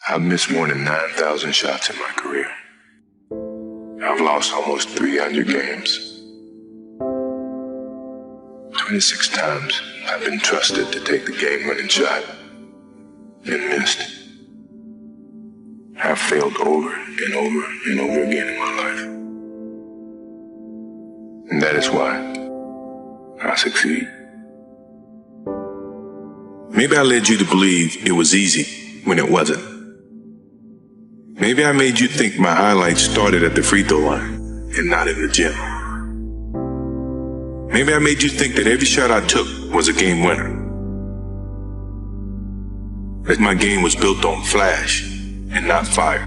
I've missed more than 9,000 shots in my career. I've lost almost 300 games. 26 times I've been trusted to take the game-winning shot and missed. I've failed over and over and over again in my life. And that is why I succeed. Maybe I led you to believe it was easy when it wasn't. Maybe I made you think my highlights started at the free throw line and not in the gym. Maybe I made you think that every shot I took was a game winner. That my game was built on flash and not fire.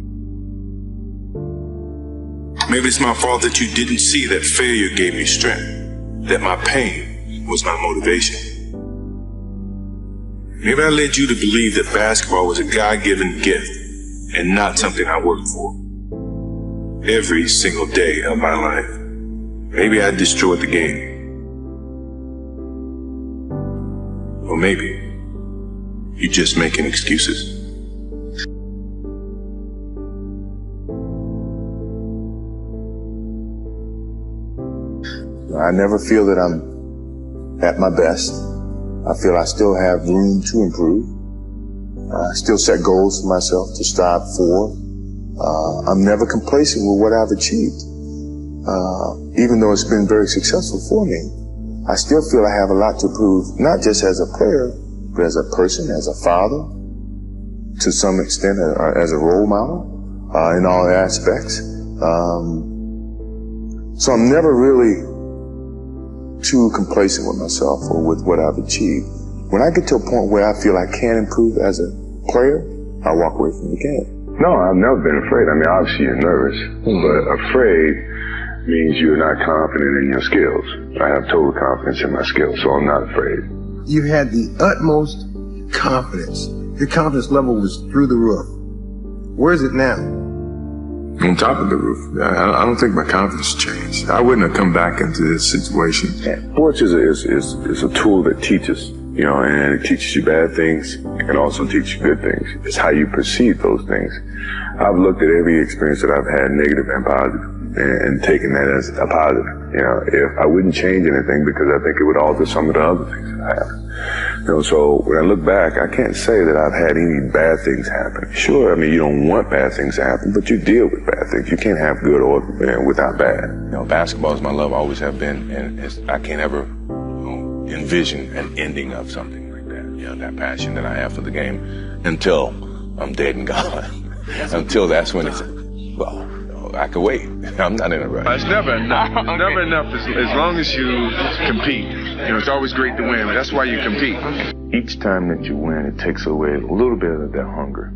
Maybe it's my fault that you didn't see that failure gave me strength, that my pain was my motivation. Maybe I led you to believe that basketball was a God-given gift and not something I worked for. Every single day of my life, maybe I destroyed the game. Or maybe you're just making excuses. I never feel that I'm at my best. I feel I still have room to improve. I still set goals for myself to strive for. I'm never complacent with what I've achieved. Even though it's been very successful for me, I still feel I have a lot to prove, not just as a player, but as a person, as a father, to some extent as a role model, in all aspects. So I'm never really too complacent with myself or with what I've achieved. When I get to a point where I feel I can improve as a player, I walk away from the game. No, I've never been afraid. I mean, obviously you're nervous, but afraid means you're not confident in your skills. I have total confidence in my skills, so I'm not afraid. You had the utmost confidence. Your confidence level was through the roof. Where is it now? On top of the roof. I don't think my confidence changed. I wouldn't have come back into this situation. Sports is a tool that teaches, and it teaches you bad things and also teaches you good things. It's how you perceive those things. I've looked at every experience that I've had, negative and positive, and taken that as a positive. If I wouldn't change anything because I think it would alter some of the other things that I have. So when I look back, I can't say that I've had any bad things happen. Sure, I mean, you don't want bad things to happen, but you deal with bad things. You can't have good or without bad. Basketball is my love, always have been, and I can't ever envision an ending of something like that. That passion that I have for the game until I'm dead and gone. Until that's when it's, well, I could wait. I'm not in a rush. It's never enough. It's never enough as long as you compete. It's always great to win, but that's why you compete. Each time that you win, it takes away a little bit of that hunger,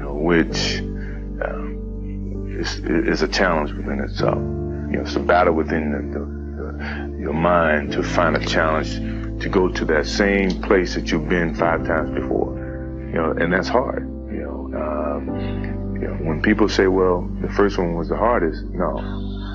which is a challenge within itself. It's a battle within your mind to find a challenge to go to that same place that you've been 5 times before. And that's hard. When people say, well, the first one was the hardest, no,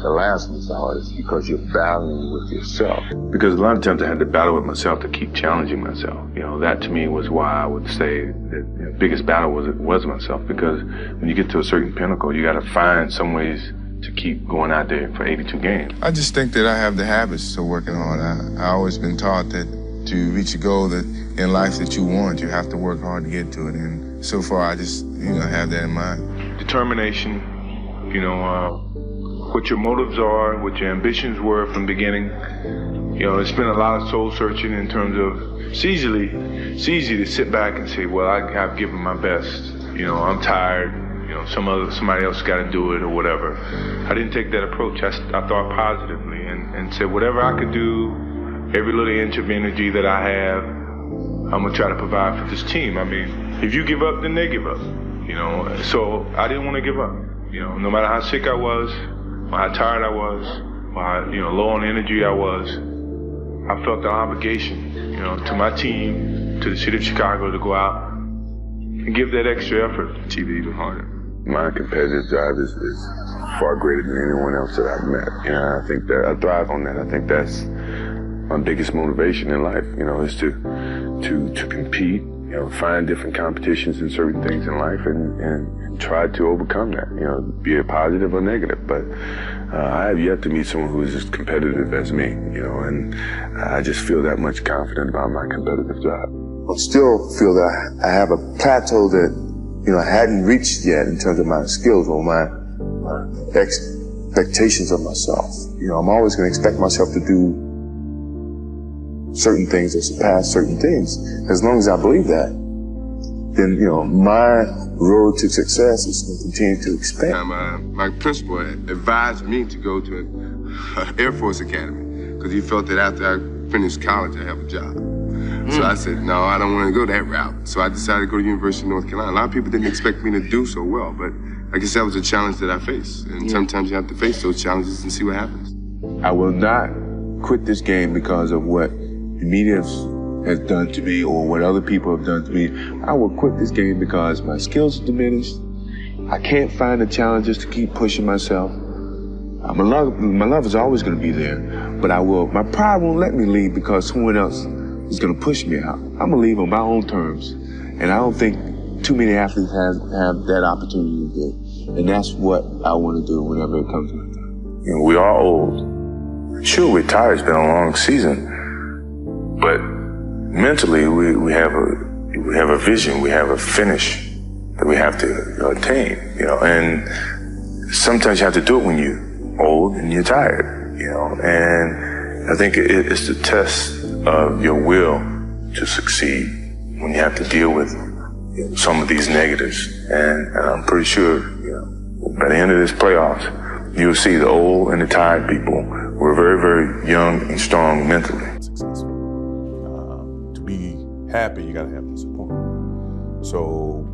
the last one's the hardest because you're battling with yourself. Because a lot of times I had to battle with myself to keep challenging myself. That to me was why I would say that the biggest battle was myself, because when you get to a certain pinnacle, you got to find some ways to keep going out there for 82 games. I just think that I have the habits of working hard. I always been taught that to reach a goal that in life that you want, you have to work hard to get to it. And so far, I just, have that in mind. Determination, what your motives are, what your ambitions were from the beginning. It's been a lot of soul searching in terms of, it's easy to sit back and say, well, I've given my best. I'm tired. Somebody else got to do it or whatever. I didn't take that approach. I thought positively and said, whatever I could do, every little inch of energy that I have, I'm going to try to provide for this team. I mean, if you give up, then they give up. So I didn't want to give up. No matter how sick I was, or how tired I was, or how, low on energy I was, I felt the obligation, to my team, to the city of Chicago, to go out and give that extra effort to achieve it even harder. My competitive drive is far greater than anyone else that I've met. I think that I thrive on that. I think that's my biggest motivation in life, is to compete, find different competitions in certain things in life and try to overcome that, be it positive or negative. But I have yet to meet someone who is as competitive as me, and I just feel that much confident about my competitive drive. I still feel that I have a plateau that, I hadn't reached yet in terms of my skills or my expectations of myself. I'm always going to expect myself to do certain things or surpass certain things. As long as I believe that, then, my road to success is going to continue to expand. My principal advised me to go to an Air Force Academy because he felt that after I finished college, I'd have a job. So I said, no, I don't want to go that route. So I decided to go to University of North Carolina. A lot of people didn't expect me to do so well, but I guess that was a challenge that I faced. And sometimes you have to face those challenges and see what happens. I will not quit this game because of what the media has done to me or what other people have done to me. I will quit this game because my skills are diminished. I can't find the challenges to keep pushing myself. My love is always going to be there, but my pride won't let me leave because someone else is going to push me out. I'm going to leave on my own terms, and I don't think too many athletes have that opportunity to do, and that's what I want to do whenever it comes to my time. We are old. Sure, we're tired. It's been a long season. But mentally, we have a vision, we have a finish that we have to attain, and sometimes you have to do it when you're old and you're tired, and I think it's the test of your will to succeed when you have to deal with some of these negatives, and I'm pretty sure, by the end of this playoffs, you'll see the old and the tired people who are very, very young and strong mentally. Happy, you got to have the support. So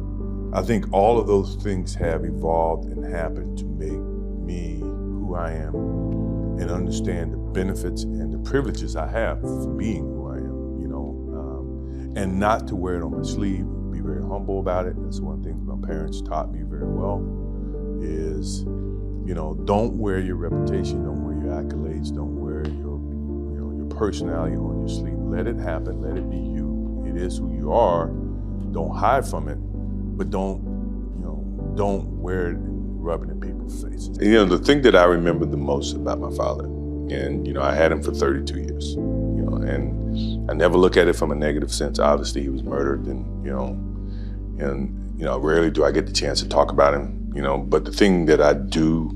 I think all of those things have evolved and happened to make me who I am and understand the benefits and the privileges I have for being who I am, and not to wear it on my sleeve, be very humble about it. That's one thing my parents taught me very well is, don't wear your reputation, don't wear your accolades, don't wear your personality on your sleeve. Let it happen, let it be you. It is who you are. Don't hide from it, but don't wear it and rub it in people's faces. The thing that I remember the most about my father, and I had him for 32 years, and I never look at it from a negative sense. Obviously, he was murdered, and rarely do I get the chance to talk about him, But the thing that I do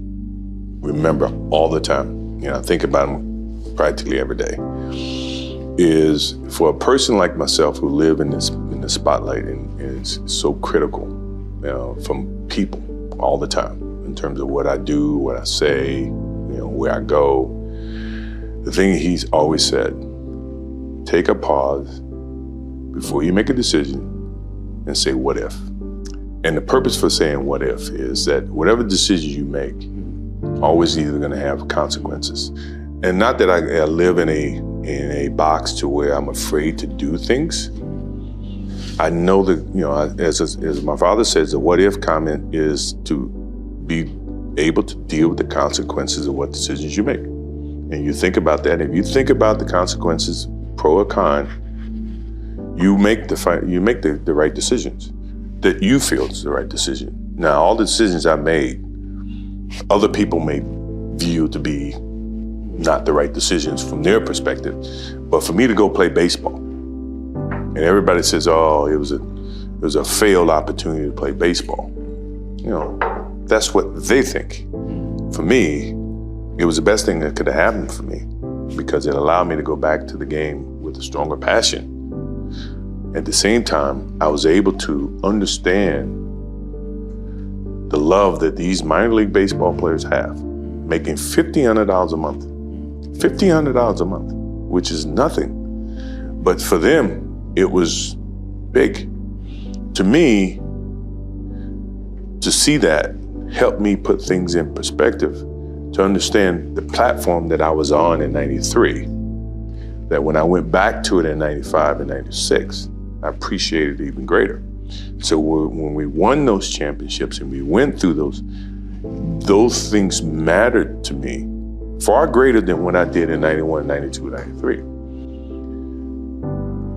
remember all the time, I think about him practically every day, is for a person like myself who live in the spotlight and is so critical from people all the time in terms of what I do, what I say, where I go. The thing he's always said, take a pause before you make a decision and say, what if? And the purpose for saying what if is that whatever decision you make, always either going to have consequences. And not that I live in a box to where I'm afraid to do things. I know that, as my father says, the what if comment is to be able to deal with the consequences of what decisions you make. And you think about that. If you think about the consequences, pro or con, you make the right decisions that you feel is the right decision. Now, all the decisions I made, other people may view to be not the right decisions from their perspective. But for me to go play baseball, and everybody says, oh, it was a failed opportunity to play baseball. That's what they think. For me, it was the best thing that could have happened for me because it allowed me to go back to the game with a stronger passion. At the same time, I was able to understand the love that these minor league baseball players have, making $1,500 a month. $1,500 a month, which is nothing. But for them, it was big. To me, to see that helped me put things in perspective, to understand the platform that I was on in 93, that when I went back to it in 95 and 96, I appreciated it even greater. So when we won those championships and we went through those things mattered to me far greater than what I did in 91, 92, 93.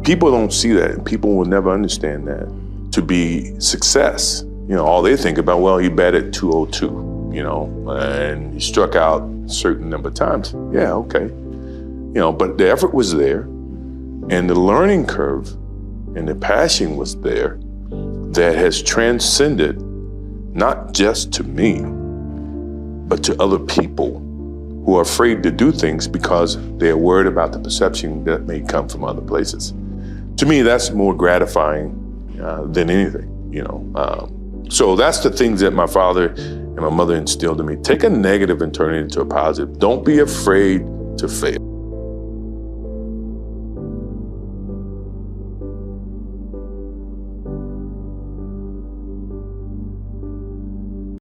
people don't see that, and people will never understand that to be success. All they think about, well, he batted .202, and he struck out a certain number of times. Yeah, okay. But the effort was there, and the learning curve and the passion was there that has transcended not just to me, but to other people who are afraid to do things because they're worried about the perception that may come from other places. To me, that's more gratifying than anything, So that's the things that my father and my mother instilled in me. Take a negative and turn it into a positive. Don't be afraid to fail.